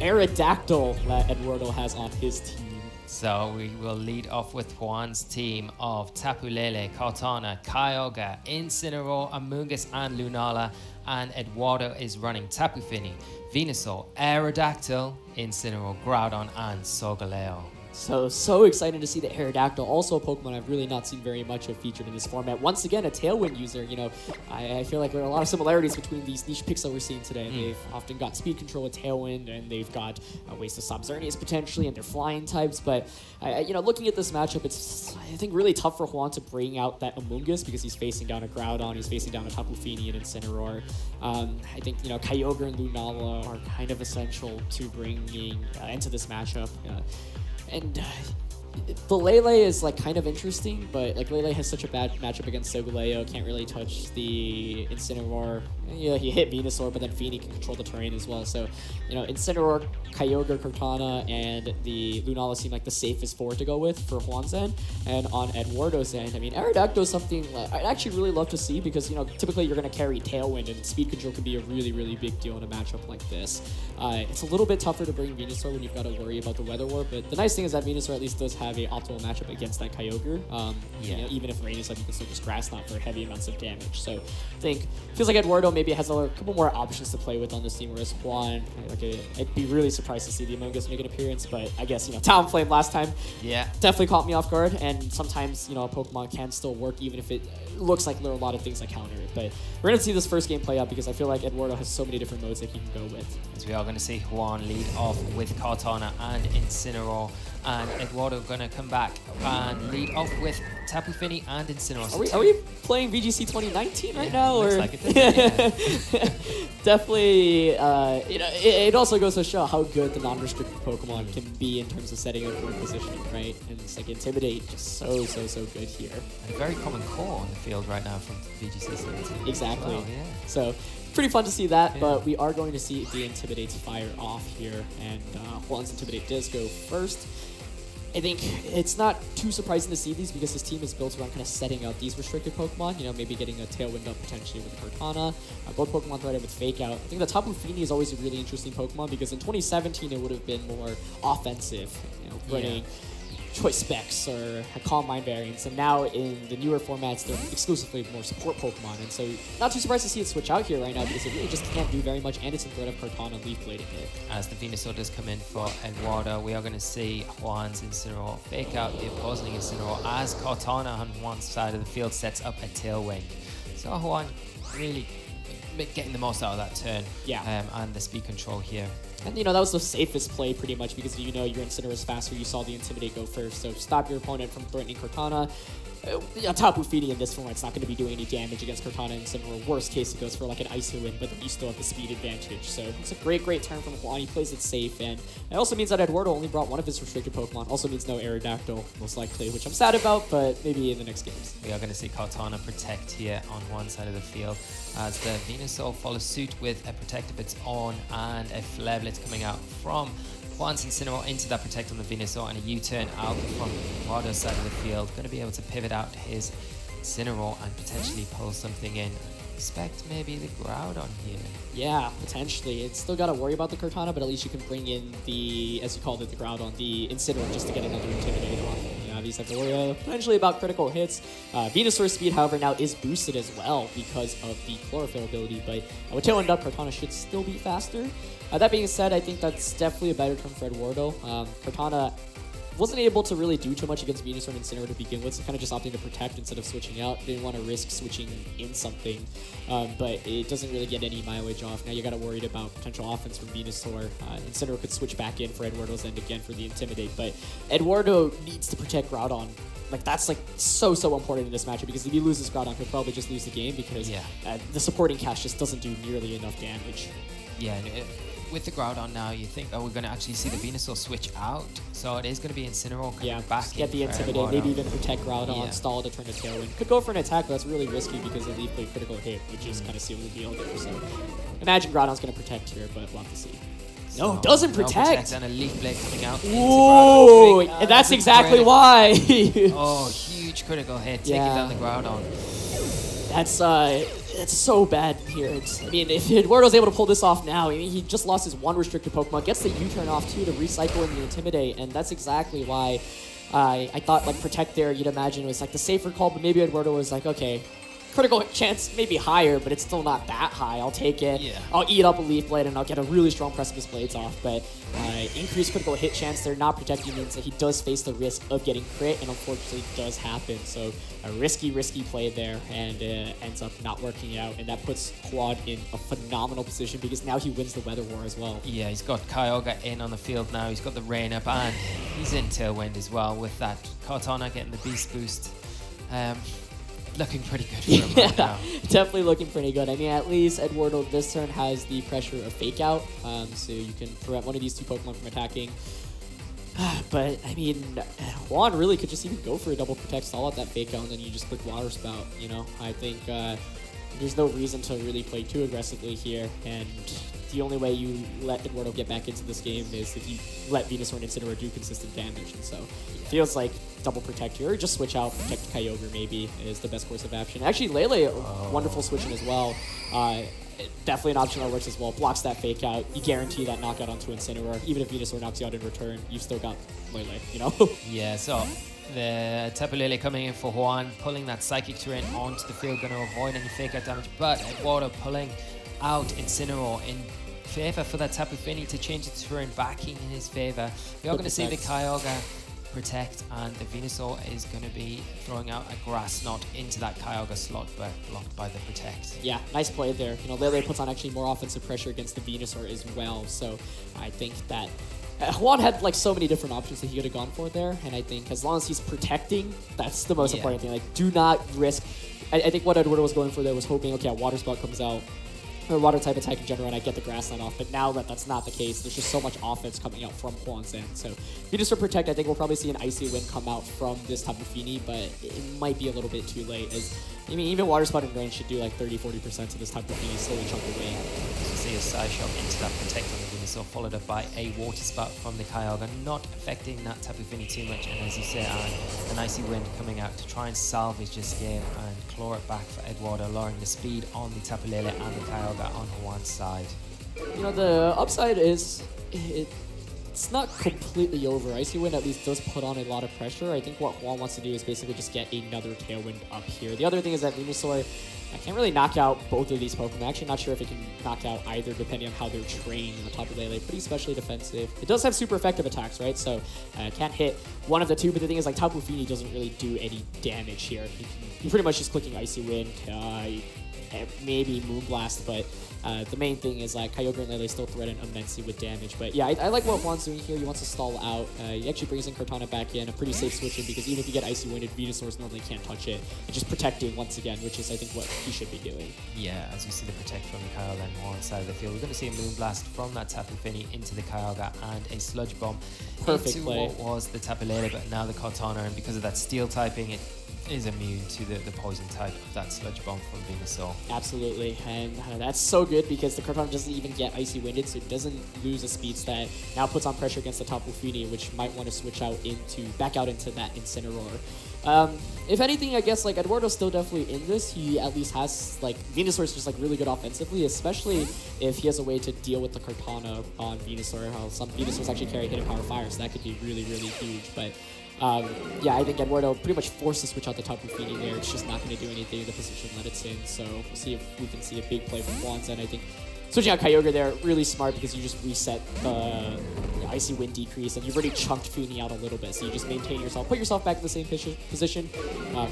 Aerodactyl that Eduardo has on his team. So we will lead off with Juan's team of Tapu Lele, Kartana, Kyogre, Incineroar, Amoonguss, and Lunala. And Eduardo is running Tapu Fini, Venusaur, Aerodactyl, Incineroar, Groudon, and Solgaleo. So excited to see the Aerodactyl, also a Pokemon I've really not seen very much of featured in this format. Once again, a Tailwind user. You know, I feel like there are a lot of similarities between these niche picks that we're seeing today. They've often got speed control with Tailwind, and they've got ways to stop Xerneas potentially, and they're flying types. But you know, looking at this matchup, it's I think really tough for Juan to bring out that Amoonguss because he's facing down a Groudon, he's facing down a Tapu Fini and Incineroar. I think you know Kyogre and Lunala are kind of essential to bringing into this matchup. And the Lele is like kind of interesting, but like Lele has such a bad matchup against Solgaleo, can't really touch the Incineroar. Yeah, he hit Venusaur, but then Fini can control the terrain as well. So, you know, Incineroar, Kyogre, Kartana, and the Lunala seem like the safest four to go with for Juan's end. And on Eduardo's end, I mean, Aerodactyl is something I'd actually really love to see because, you know, typically you're going to carry Tailwind, and speed control can be a really big deal in a matchup like this. It's a little bit tougher to bring Venusaur when you've got to worry about the Weather War, but the nice thing is that Venusaur at least does have a optimal matchup against that Kyogre. You know, even if Rain is up, you can still just Grass Knot for heavy amounts of damage. So I think feels like Eduardo maybe has a couple more options to play with on this team, whereas Juan, I'd be really surprised to see the Amoonguss make an appearance, but I guess, you know, Talonflame last time definitely caught me off guard, and sometimes, you know, a Pokemon can still work even if it looks like there are a lot of things that counter it. But we're going to see this first game play out because I feel like Eduardo has so many different modes that he can go with. As we are going to see Juan lead off with Kartana and Incineroar, and Eduardo going to come back and lead off with Tapu Fini and Incineroar. Are we playing VGC 2019 right now? Looks or? Like it does, Definitely, you know, it also goes to show how good the non-restricted Pokemon can be in terms of setting up your positioning, right? And it's like Intimidate, just so good here. And a very common core on the field right now from VGC 17. Exactly. Well, yeah. So pretty fun to see that, but we are going to see the Intimidates fire off here, and Juan's Intimidate does go first. I think it's not too surprising to see these because his team is built around kind of setting up these restricted Pokemon, you know, maybe getting a Tailwind up potentially with Kartana, both Pokemon threaded with Fake Out. I think the Tapu Fini is always a really interesting Pokemon because in 2017 it would have been more offensive, you know, running Choice Specs or Calm Mind variants, and now in the newer formats they're exclusively more support Pokemon, and so not too surprised to see it switch out here right now because it really just can't do very much, and it's in threat of Kartana Leaf Blading it. As the Venusaur does come in for Eduardo, we are going to see Juan's Incineroar Fake Out the opposing Incineroar as Kartana on one side of the field sets up a Tailwind. So Juan really getting the most out of that turn, and the speed control here. And, you know, that was the safest play pretty much because, you know, your Incineroar is faster, you saw the Intimidate go first, so stop your opponent from threatening Kartana. Tapu Fini in this format, it's not going to be doing any damage against Kartana and Incineroar. Worst case, it goes for like an Icy Wind, but then you still have the speed advantage. So it's a great turn from Juan. He plays it safe, and it also means that Eduardo only brought one of his restricted Pokemon. Also means no Aerodactyl, most likely, which I'm sad about, but maybe in the next games. We are going to see Kartana protect here on one side of the field as the Venusaur follows suit with a Protect of its own and a Flare Blitz coming out from Juan's Incineroar into that Protect on the Venusaur, and a U-turn out from Eduardo's side of the field. Going to be able to pivot out his Incineroar and potentially pull something in. Expect maybe the Groudon here. Yeah, potentially. It's still got to worry about the Kartana, but at least you can bring in the, as you called it, the Groudon, the Incineroar, just to get another Intimidate off. These have to worry potentially about critical hits. Venusaur's speed, however, now is boosted as well because of the Chlorophyll ability, but with Tailwind up, Kartana should still be faster. That being said, I think that's definitely a better turn for Eduardo. Kartana wasn't able to really do too much against Venusaur and Incineroar to begin with, so kind of just opting to protect instead of switching out. Didn't want to risk switching in something, but it doesn't really get any mileage off. Now you got to worry about potential offense from Venusaur. Incineroar could switch back in for Eduardo's end again for the Intimidate, but Eduardo needs to protect Groudon. Like, that's like so important in this matchup because if he loses Groudon, he'll probably just lose the game because the supporting cast just doesn't do nearly enough damage. Yeah, with the Groudon now, you think, oh, we're going to actually see the Venusaur switch out. So it is going to be Incineroar coming back get the Intimidate, maybe even protect Groudon, stall to turn to Tailwind. Could go for an attack, but that's really risky because of the Leaf Blade critical hit, which is kind of sealed the deal there. So imagine Groudon's going to protect here, but we'll have to see. No, it doesn't protect. And a Leaf Blade coming out. Ooh, and that's exactly why. Oh, huge critical hit, taking down the Groudon. That's It's so bad here. I mean, if Eduardo's able to pull this off now, I mean, he just lost his one restricted Pokemon, gets the U-turn off too to recycle and Intimidate, and that's exactly why I thought like Protect there, you'd imagine was like the safer call, but maybe Eduardo was like, okay, critical chance maybe higher, but it's still not that high. I'll take it. Yeah. I'll eat up a Leaf Blade and I'll get a really strong Precipice Blades off. But increased critical hit chance, they're not protecting means that he does face the risk of getting crit, and unfortunately it does happen. So a risky play there, and ends up not working out, and that puts Quad in a phenomenal position because now he wins the Weather War as well. Yeah, he's got Kyogre in on the field now. He's got the Rain up, and he's in Tailwind as well with that Kartana getting the Beast Boost. Looking pretty good for him right now. Definitely looking pretty good. I mean, at least Eduardo this turn has the pressure of Fake Out, so you can prevent one of these two Pokemon from attacking. But, I mean, Juan really could just even go for a double protect, stall out that Fake Out, and then you just click Water Spout, you know? I think there's no reason to really play too aggressively here, and the only way you let Eduardo get back into this game is if you let Venusaur and Incineroar do consistent damage, and so it feels like double protect here, or just switch out, protect Kyogre maybe is the best course of action. Actually, Lele, wonderful switching as well. Definitely an option that works as well. Blocks that Fake Out. You guarantee that knockout onto Incineroar. Even if Venusaur knocks you out in return, you've still got Lele, you know? Yeah, so the Tapu Lele coming in for Juan, pulling that Psychic Terrain onto the field, going to avoid any Fake Out damage, but Eduardo pulling out Incineroar in favor for that Tapu Fini to change the terrain backing in his favor. We are going to see the Kyogre protect, and the Venusaur is going to be throwing out a Grass Knot into that Kyogre slot, but blocked by the protect. Yeah, nice play there. You know, Lele puts on actually more offensive pressure against the Venusaur as well, so I think that Juan had like so many different options that he could have gone for there, and I think as long as he's protecting, that's the most important thing. Like, do not risk. I think what Eduardo was going for there was hoping, okay, a Water Spout comes out, or water type attack in general, and I get the Grassland off. But now that that's not the case, there's just so much offense coming out from Juan's end. So Venusaur Protect, I think we'll probably see an Icy Wind come out from this Tapu Fini, but it might be a little bit too late. As I mean, even Water Spout in range should do like 30-40% to this Tapu Fini slowly chunk away. You see a Side Shot into that Protect on the Venusaur, followed up by a Water Spout from the Kyogre, not affecting that Tapu Fini too much. And as you say, an Icy Wind coming out to try and salvage this game and claw it back for Eduardo, lowering the speed on the Tapu Lele and the Kyogre on Juan's side. You know, the upside is it's not completely over. Icy Wind at least does put on a lot of pressure. I think what Juan wants to do is basically just get another Tailwind up here. The other thing is that Venusaur, I can't really knock out both of these Pokemon. I'm actually not sure if it can knock out either, depending on how they're trained. On the Tapu Lele, pretty specially defensive. It does have super effective attacks, right? So can't hit one of the two, but the thing is, like, Tapu Fini doesn't really do any damage here. You're pretty much just clicking Icy Wind, maybe Moonblast, but the main thing is like Kyogre and Lele still threaten immensely with damage. But yeah, I like what Juan's doing here. He wants to stall out. He actually brings in Kartana back in, a pretty safe switching, because even if you get Icy Winded, Venusaurs normally can't touch it. And just protecting once again, which is I think what he should be doing. Yeah, as we see the Protect from the Kyogre and Juan's side of the field, we're going to see a Moonblast from that Tapu Fini into the Kyogre and a Sludge Bomb into play. What was the Tapu Lele, but now the Kartana, and because of that Steel typing, it is immune to the poison type of that Sludge Bomb from Venusaur. Absolutely, and that's so good because the Kartana doesn't even get Icy Winded, so it doesn't lose a speed stat. Now puts on pressure against the Tapu Fini, which might want to switch out back out into that Incineroar. If anything, I guess like Eduardo's still definitely in this. He at least has like Venusaur's just like really good offensively, especially if he has a way to deal with the Kartana on Venusaur. How some Venusaurs actually carry Hidden Power Fire, so that could be really huge. But yeah, I think Eduardo pretty much forced to switch out the Tapu Fini there. It's just not going to do anything in the position that it's in. So we'll see if we can see a big play from Juan's end. I think switching out Kyogre there, really smart because you just reset the Icy Wind decrease, and you've already chunked Fini out a little bit. So you just maintain yourself, put yourself back in the same position,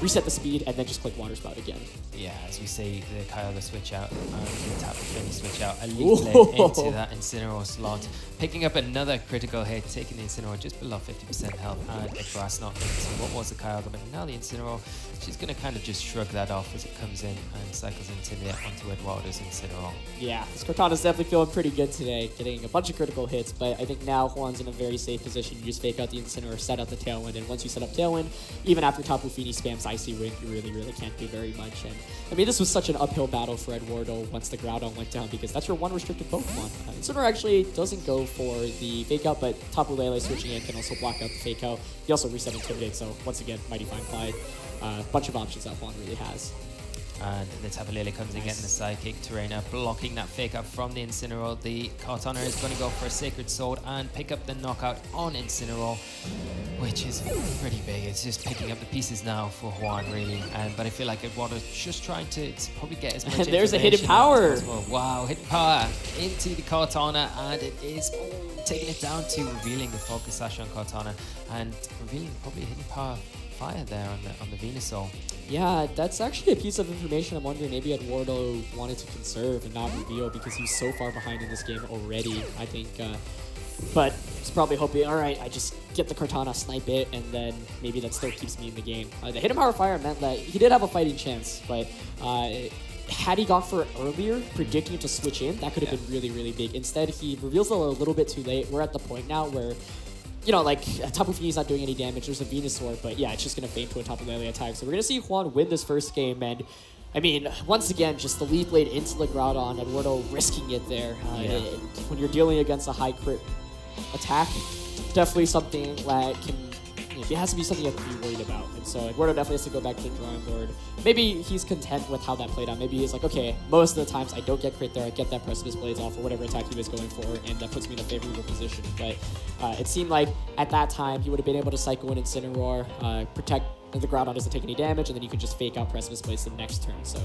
reset the speed, and then just click Water Spout again. Yeah, as you see the Kyogre switch out, the Tapu Fini switch out, a Leaf Blade into that Incineroar slot, picking up another critical hit, taking the Incineroar just below 50% health, and a Grass Knot into what was the Kyogre, but now the Incineroar, she's going to kind of just shrug that off as it comes in and cycles Intimidate onto Eduardo's Incineroar. Yeah, this Kartana's definitely feeling pretty good today, getting a bunch of critical hits, but I think now Juan's in a very safe position. You just fake out the Incineroar, set out the Tailwind, and once you set up Tailwind, even after Tapu Fini spams Icy Wind, you really can't do very much. And I mean, this was such an uphill battle for Eduardo once the Groudon went down, because that's your one restricted Pokemon. Incineroar actually doesn't go for the fake out, but Tapu Lele switching in can also block out the fake out. He also reset Intimidate, so once again, Mighty Fine Clyde. Bunch of options that Juan really has. And the Tapu Lele comes in, getting the sidekick. Terrainer blocking that fake out from the Incineroar. The Kartana is going to go for a Sacred Sword and pick up the knockout on Incineroar, which is pretty big. It's just picking up the pieces now for Juan, really. But I feel like Eduardo's just trying to probably get as much And there's a hidden power. Wow, hidden power into the Kartana, and it is taking it down to revealing the Focus Sash on Kartana and revealing probably hidden power fire there on the Venusaur. Yeah, that's actually a piece of information I'm wondering maybe Eduardo wanted to conserve and not reveal because he's so far behind in this game already, I think. But he's probably hoping, all right, I just get the Kartana, snipe it, and then maybe that still keeps me in the game. The hidden power fire meant that he did have a fighting chance, but had he gone for it earlier, predicting it to switch in, that could have been really, really big. Instead, he reveals it a little bit too late. We're at the point now where, you know, like, Tapu Fini's not doing any damage. There's a Venusaur, but yeah, it's just going to feint to a Tapu Lele attack. So we're going to see Juan win this first game, and I mean, once again, just the Leaf Blade into the Groudon, Eduardo risking it there. When you're dealing against a high crit attack, definitely something that can, it has to be something you have to be worried about. And so Eduardo definitely has to go back to the drawing board. Maybe he's content with how that played out. Maybe he's like, okay, most of the times I don't get crit there, I get that Precipice Blades off or whatever attack he was going for, and that puts me in a favorable position. But it seemed like at that time he would have been able to cycle in Incineroar, protect the Groudon doesn't take any damage, and then you can just fake out Precipice Blades the next turn. So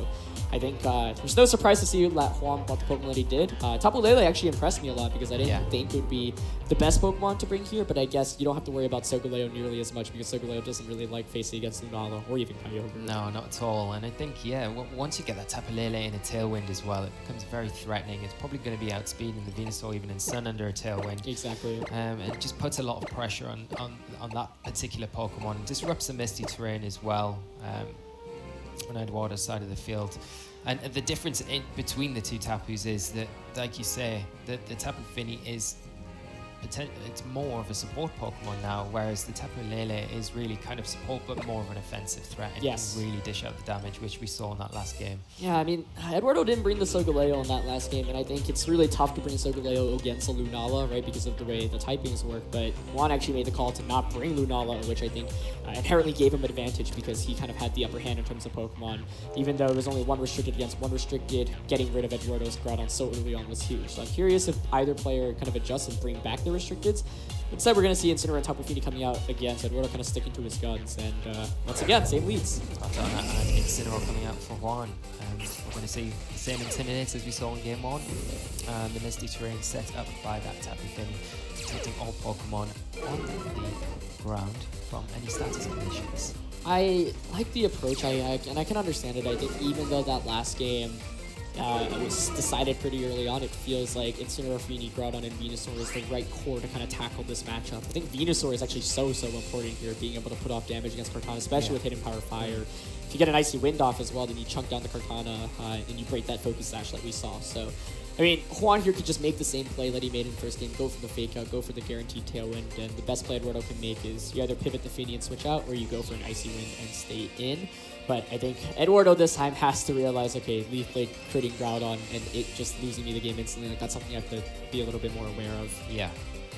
I think there's no surprise to see that Juan bought the Pokemon that he did. Tapu Lele actually impressed me a lot because I didn't think it would be the best Pokemon to bring here, but I guess you don't have to worry about Solgaleo nearly as much because Solgaleo doesn't really like facing against Lunala or even Kyogre. No, not at all. And I think, once you get that Tapu Lele in a Tailwind as well, it becomes very threatening. It's probably going to be outspeeding the Venusaur even in Sun under a Tailwind. Exactly. It just puts a lot of pressure on that particular Pokemon. It disrupts the Misty terrain as well on Eduardo's side of the field. And the difference between the two Tapus is that, like you say, the Tapu Fini is it's more of a support Pokemon now, whereas the Tapu Lele is really kind of support but more of an offensive threat and can really dish out the damage, which we saw in that last game. Yeah, I mean, Eduardo didn't bring the Solgaleo in that last game, and I think it's really tough to bring Solgaleo against a Lunala, right, because of the way the typings work, but Juan actually made the call to not bring Lunala, which I think inherently gave him an advantage because he kind of had the upper hand in terms of Pokemon. Even though it was only one restricted against one restricted, getting rid of Eduardo's Groudon so early on was huge. So I'm curious if either player kind of adjusts and bring back the restricteds. Instead, we're going to see Incineroar and Tapu Fini coming out again, so Eduardo kind of sticking to his guns. And once again, same leads. Kartana and Incineroar coming out for Juan. We're going to see the same Intimidate as we saw in Game 1. The Misty Terrain set up by that Tapu Fini, protecting all Pokemon on the ground from any status conditions. I like the approach, and I can understand it. I think even though that last game it was decided pretty early on, it feels like Incineroar, Fini, Groudon, and Venusaur is the right core to kind of tackle this matchup. I think Venusaur is actually so important here, being able to put off damage against Kartana, especially with Hidden Power Fire. If you get an Icy Wind off as well, then you chunk down the Kartana and you break that Focus Sash like we saw. So, I mean, Juan here could just make the same play that he made in the first game, go for the Fake Out, go for the Guaranteed Tailwind, and the best play Eduardo can make is you either pivot the Fini and switch out, or you go for an Icy Wind and stay in. But I think Eduardo this time has to realize, okay, Leaf Blade critting Groudon and it just losing me the game instantly. Like, that's something I have to be a little bit more aware of. Yeah,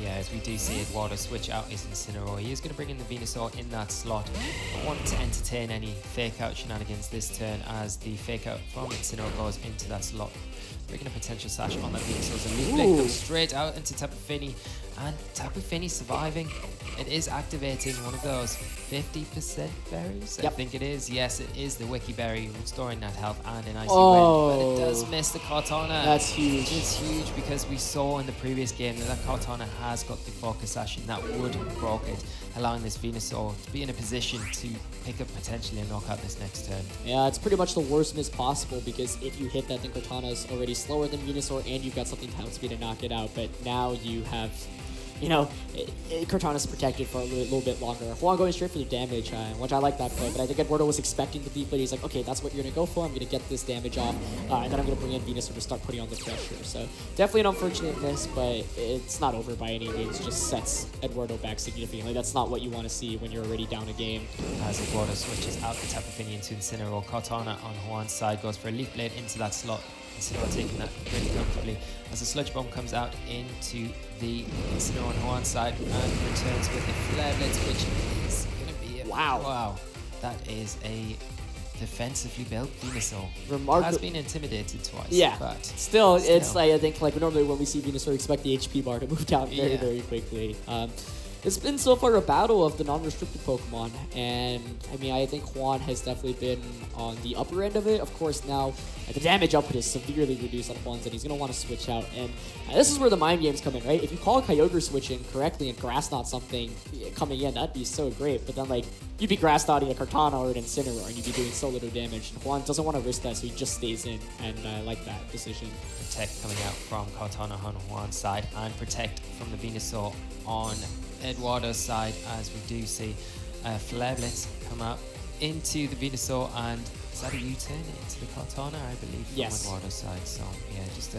as we do see Eduardo switch out his Incineroar. He is going to bring in the Venusaur in that slot. I want to entertain any fake out shenanigans this turn as the fake out from Incineroar goes into that slot, breaking a potential sash on that Venusaur. So Leaf Blade comes straight out into Tapu Fini, and Tapu Fini surviving. It is activating one of those 50% berries. I think it is. Yes, it is the Wiki Berry, restoring that health and an Icy Wind. But it does miss the Kartana. That's huge. It's huge because we saw in the previous game that Kartana has got the Focus Sash, and that would have broke it, allowing this Venusaur to be in a position to pick up potentially a knockout this next turn. Yeah, it's pretty much the worst miss possible because if you hit that, then Kartana's already slower than Venusaur and you've got something to outspeed and knock it out. But now you have, you know, Kartana's protected for a little bit longer. Juan going straight for the damage, which I like that play, but I think Eduardo was expecting the Leaf Blade. He's like, okay, that's what you're going to go for. I'm going to get this damage off, and then I'm going to bring in Venusaur to start putting on the pressure. So definitely an unfortunate miss, but it's not over by any means. It just sets Eduardo back significantly. That's not what you want to see when you're already down a game. As Eduardo switches out the Tapu Fini into Incineroar, Kartana on Juan's side goes for a Leaf Blade into that slot. Incineroar taking that really comfortably as the Sludge Bomb comes out into the Incineroar on Juan's side and returns with a Flare Blitz, which is going to be a... Wow. Wow. That is a defensively built Venusaur. Remarkable. Has been intimidated twice. Yeah, but still, it's like, I think like normally when we see Venusaur, we expect the HP bar to move down very, very quickly. It's been so far a battle of the non-restricted Pokemon, and I mean, I think Juan has definitely been on the upper end of it. Of course, now the damage output is severely reduced on Juan's, and he's going to want to switch out. And this is where the mind games come in, right? If you call Kyogre switch in correctly and Grass Knot something coming in, that'd be so great. But then, like, you'd be Grass Knotting a Kartana or an Incineroar, and you'd be doing so little damage. And Juan doesn't want to risk that, so he just stays in, and I like that decision. Protect coming out from Kartana on Juan's side, and Protect from the Venusaur on Eduardo's side, as we do see Flare Blitz come out into the Venusaur, and is that a U-turn into the Kartana, I believe, from Eduardo's side. So yeah, just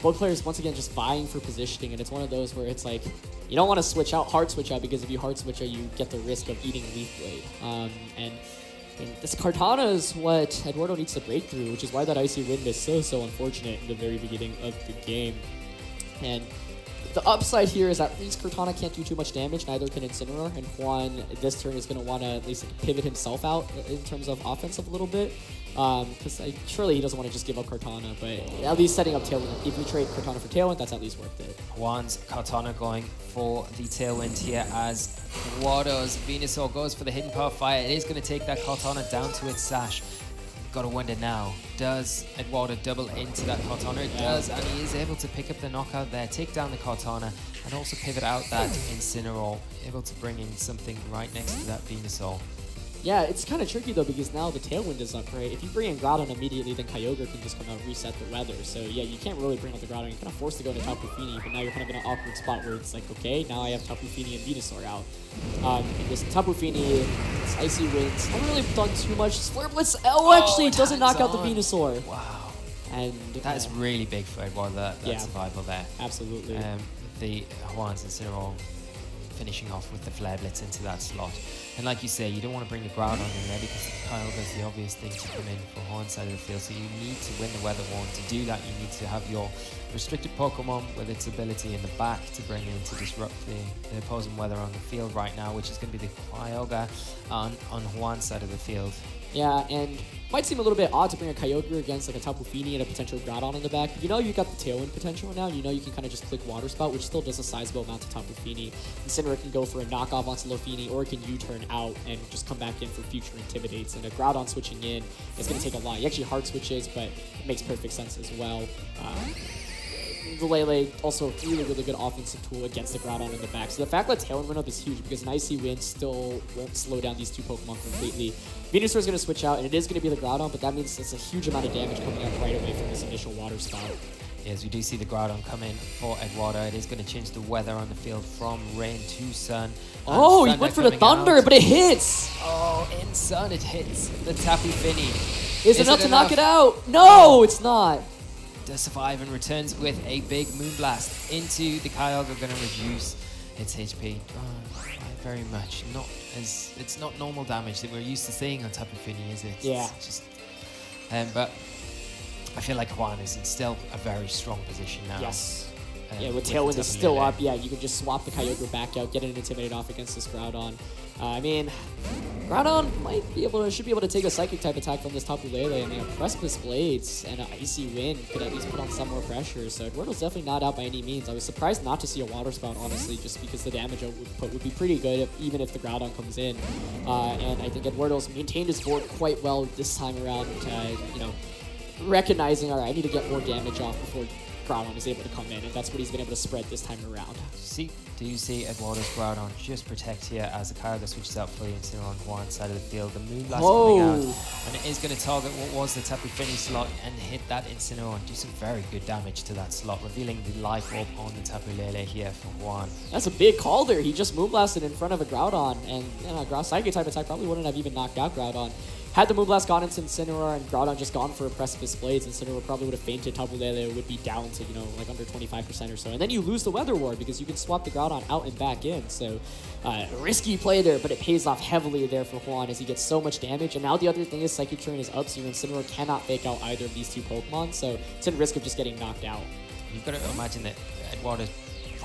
both players once again just vying for positioning, and it's one of those where it's like you don't want to switch out, hard switch out, because if you hard switch out, you get the risk of eating Leaf Blade. And this Kartana is what Eduardo needs to break through, which is why that Icy Wind is so unfortunate in the very beginning of the game. And the upside here is that at least Kartana can't do too much damage, neither can Incineroar, and Juan this turn is going to want to at least pivot himself out in terms of offensive a little bit, because surely he doesn't want to just give up Kartana, but at least setting up Tailwind. If we trade Kartana for Tailwind, that's at least worth it. Juan's Kartana going for the Tailwind here, as Eduardo's Venusaur goes for the Hidden Power Fire. It is going to take that Kartana down to its sash. Gotta wonder now, does Eduardo double into that Kartana? It does, and he is able to pick up the knockout there, take down the Kartana, and also pivot out that Incineroar, able to bring in something right next to that Venusaur. Yeah, it's kind of tricky though, because now the Tailwind is up, right? If you bring in Groudon immediately, then Kyogre can just come out and reset the weather. So yeah, you can't really bring out the Groudon. You're kind of forced to go into Tapu Fini, but now you're kind of in an awkward spot where it's like, okay, now I have Tapu Fini and Venusaur out. And this Tapu Fini, this Icy Winds, haven't really done too much. Flare Blitz actually doesn't knock out the Venusaur. Wow. And that's really big for Eduardo, that survival there. Absolutely. The Juan's Incineroar finishing off with the Flare Blitz into that slot. And like you say, you don't want to bring the Groudon in there because Kyogre is the obvious thing to come in for Juan's side of the field. So you need to win the Weather War. To do that, you need to have your restricted Pokemon with its ability in the back to bring in to disrupt the opposing weather on the field right now, which is going to be the Kyogre on Juan's side of the field. Yeah, and might seem a little bit odd to bring a Kyogre against like a Tapu Fini and a potential Groudon in the back. But you know you got the Tailwind potential now. You know you can kind of just click Water Spout, which still does a sizable amount to Tapu Fini. Incineroar can go for a knockoff onto Lofini, or it can U-turn out and just come back in for future Intimidates. And a Groudon switching in is going to take a lot. He actually hard switches, but it makes perfect sense as well. The Lele also a really good offensive tool against the Groudon in the back. So the fact that Tailwind went up is huge because an Icy Wind still won't slow down these two Pokemon completely. Venusaur is going to switch out, and it is going to be the Groudon, but that means it's a huge amount of damage coming out right away from this initial Water Spout. Yes, we do see the Groudon come in for Eduardo. It is going to change the weather on the field from rain to sun. Oh, he went for the Thunder, but it hits! Oh, in Sun it hits the Tapu Fini. Is it enough to knock it out? No, it's not. Does survive and returns with a big Moonblast into the Kyogre, going to reduce its HP very much. It's not normal damage that we're used to seeing on Tapu Fini, is it? Yeah. It's just, but I feel like Juan is in still a very strong position now. Yes. Yeah, with Tailwind is still up, yeah, you can just swap the Kyogre back out, get an Intimidate off against this Groudon. I mean, Groudon should be able to take a Psychic type attack from this Tapu Lele. I mean, Precipice Blades and an Icy Wind could at least put on some more pressure. So Eduardo's definitely not out by any means. I was surprised not to see a Water Spout, honestly, just because the damage output would be pretty good, even if the Groudon comes in. And I think Eduardo's maintained his board quite well this time around, you know, recognizing, all right, I need to get more damage off before Groudon is able to come in, and that's what he's been able to spread this time around. Do you see Eduardo's Groudon just protect here as the Kyogre switches out fully into on Juan's side of the field? The Moonblast coming out, and it is going to target what was the Tapu Fini slot and hit that Incineroar and do some very good damage to that slot, revealing the Life Orb on the Tapu Lele here for Juan. That's a big call there. He just Moonblasted in front of a Groudon, and you know, Psychic type attack probably wouldn't have even knocked out Groudon. Had the Moonblast gone into Incineroar and Groudon just gone for a Precipice Blades, Incineroar probably would have fainted. Tapu Lele would be down to, you know, like under 25% or so. And then you lose the Weather Ward because you can swap the Groudon out and back in. So risky play there, but it pays off heavily there for Juan as he gets so much damage. And now the other thing is Psychic Turn is up, so your Incineroar cannot fake out either of these two Pokemon. So it's in risk of just getting knocked out. You've got to imagine that Eduardo's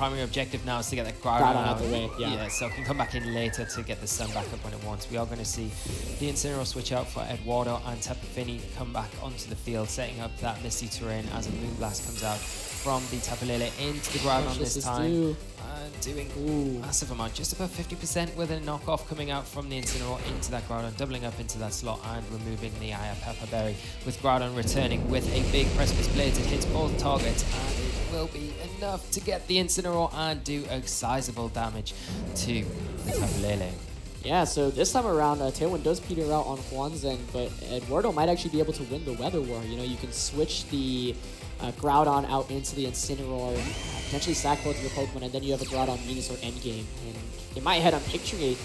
primary objective now is to get that Groudon out of the way. Yeah, so it can come back in later to get the sun back up when it wants. We are going to see the Incineroar switch out for Eduardo, and Tapu Fini come back onto the field, setting up that misty terrain as a Moonblast comes out from the Tapu Lele into the Groudon this time. Doing massive amount, just about 50% with a knockoff coming out from the Incineroar into that Groudon, doubling up into that slot and removing the Aya Pepper Berry, with Groudon returning with a big Precipice Blades. It hits both targets and it will be enough to get the Incineroar and do a sizable damage to the Tapu Lele. Yeah, so this time around, Tailwind does peter out on Huanzhen, but Eduardo might actually be able to win the Weather War. You know, you can switch the Groudon out into the Incineroar, potentially sack both of your Pokemon, and then you have a Groudon Venusaur endgame. And in my head, I'm picturing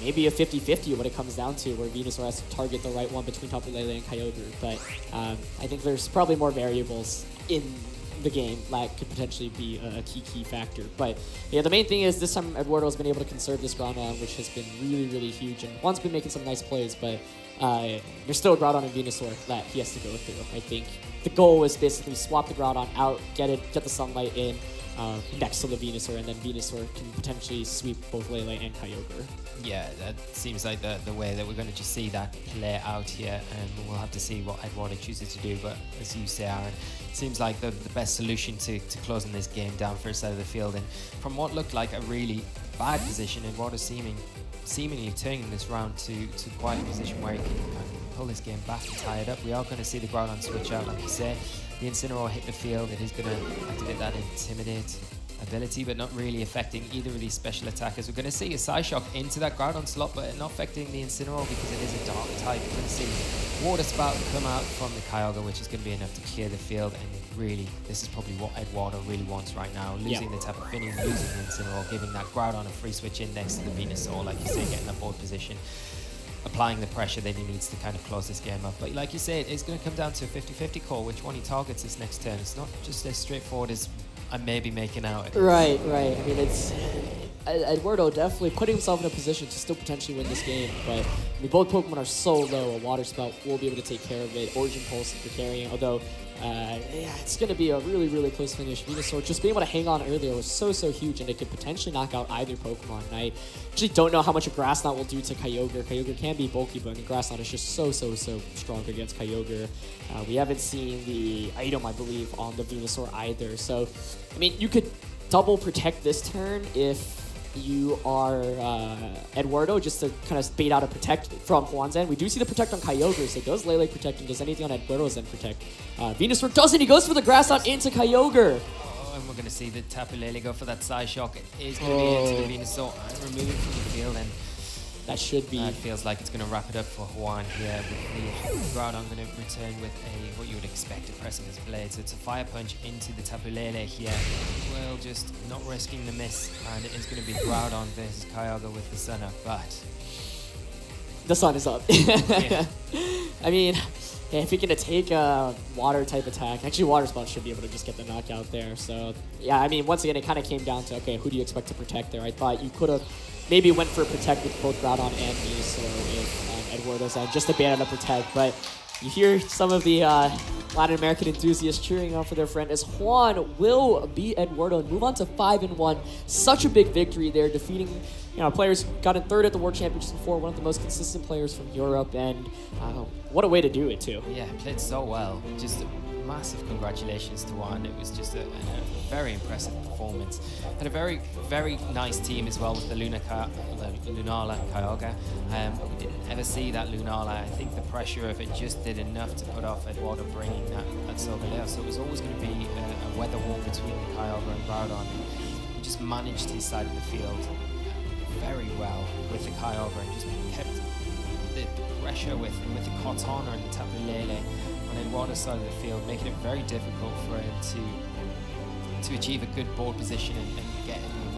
maybe a 50-50 what it comes down to, where Venusaur has to target the right one between Tapu Lele and Kyogre. But I think there's probably more variables in the game that could potentially be a key factor. But yeah, the main thing is this time Eduardo has been able to conserve this Groudon, which has been really huge. And Juan's been making some nice plays, but there's still a Groudon and Venusaur that he has to go through. I think the goal is basically swap the Groudon out, get the sunlight in next to the Venusaur, and then Venusaur can potentially sweep both Lele and Kyogre. Yeah, that seems like the way that we're going to just see that play out here, and we'll have to see what Eduardo chooses to do. But as you say, Aaron, it seems like the best solution to closing this game down for his side of the field. And from what looked like a really bad position, Eduardo seemingly turning this round to quite a position where he can kind of pull this game back and tie it up. We are going to see the Groudon switch out, like you say. The Incineroar hit the field. It is going to activate that Intimidate ability, but not really affecting either of these special attackers. We're going to see a Psyshock into that Groudon slot, but not affecting the Incineroar because it is a Dark type. We're going to see Water Spout come out from the Kyogre, which is going to be enough to clear the field. And really, this is probably what Eduardo really wants right now. Losing the Tapu Fini, losing the Incineroar, giving that Groudon a free switch in next to the Venusaur, like you say, getting that board position, applying the pressure that he needs to kind of close this game up. But like you say, it's going to come down to a 50-50 call, which one he targets this next turn. It's not just as straightforward as I may be making out. Right. I mean, it's Eduardo definitely putting himself in a position to still potentially win this game, but I mean, both Pokemon are so low. A Water Spout will be able to take care of it. Origin Pulse if you're carrying, although yeah, it's going to be a really close finish. Venusaur just being able to hang on earlier was so huge, and it could potentially knock out either Pokemon. And I actually don't know how much a Grass Knot will do to Kyogre. Kyogre can be bulky, but a Grass Knot is just so strong against Kyogre. We haven't seen the item, I believe, on the Venusaur either. So, I mean, you could double protect this turn if you are Eduardo, just to kind of bait out a protect from Huanzhen. We do see the protect on Kyogre, so does Lele protect and does anything on Eduardo's then protect. Venusaur doesn't, he goes for the Grass Knot into Kyogre. And we're going to see the Tapu Lele go for that Psyshock. It is going to be into the Venusaur and remove it from the field, and that should be. That feels like it's going to wrap it up for Juan here. With the Groudon going to return with what you would expect, a Precipice Blade. So it's a Fire Punch into the Tapu Lele here. Well, just not risking the miss, and it is going to be Groudon versus Kyogre with the Sun Up, but the sun is up. Yeah. I mean, yeah, if you're going to take a water type attack, actually Water Spout should be able to just get the knockout there. So yeah, I mean, once again, it kind of came down to, okay, who do you expect to protect there? I thought you could have maybe went for a protect with both Groudon and Venusaur if Eduardo's out, just to ban on a protect. But you hear some of the Latin American enthusiasts cheering on for their friend as Juan will beat Eduardo and move on to 5-1. Such a big victory there, defeating players who got in third at the World Championships before, one of the most consistent players from Europe, and what a way to do it too. Yeah, played so well. Just massive congratulations to Juan. It was just a very impressive performance. Had a very nice team as well with the Lunala Kyogre. We didn't ever see that Lunala. I think the pressure of it just did enough to put off Eduardo bringing that Solgaleo. So it was always going to be a weather war between the Kyogre and Groudon. He just managed his side of the field very well with the Kyogre and just kept the pressure with the Cortana and the Tapu Lele on Eduardo's side of the field, making it very difficult for him to achieve a good board position and get in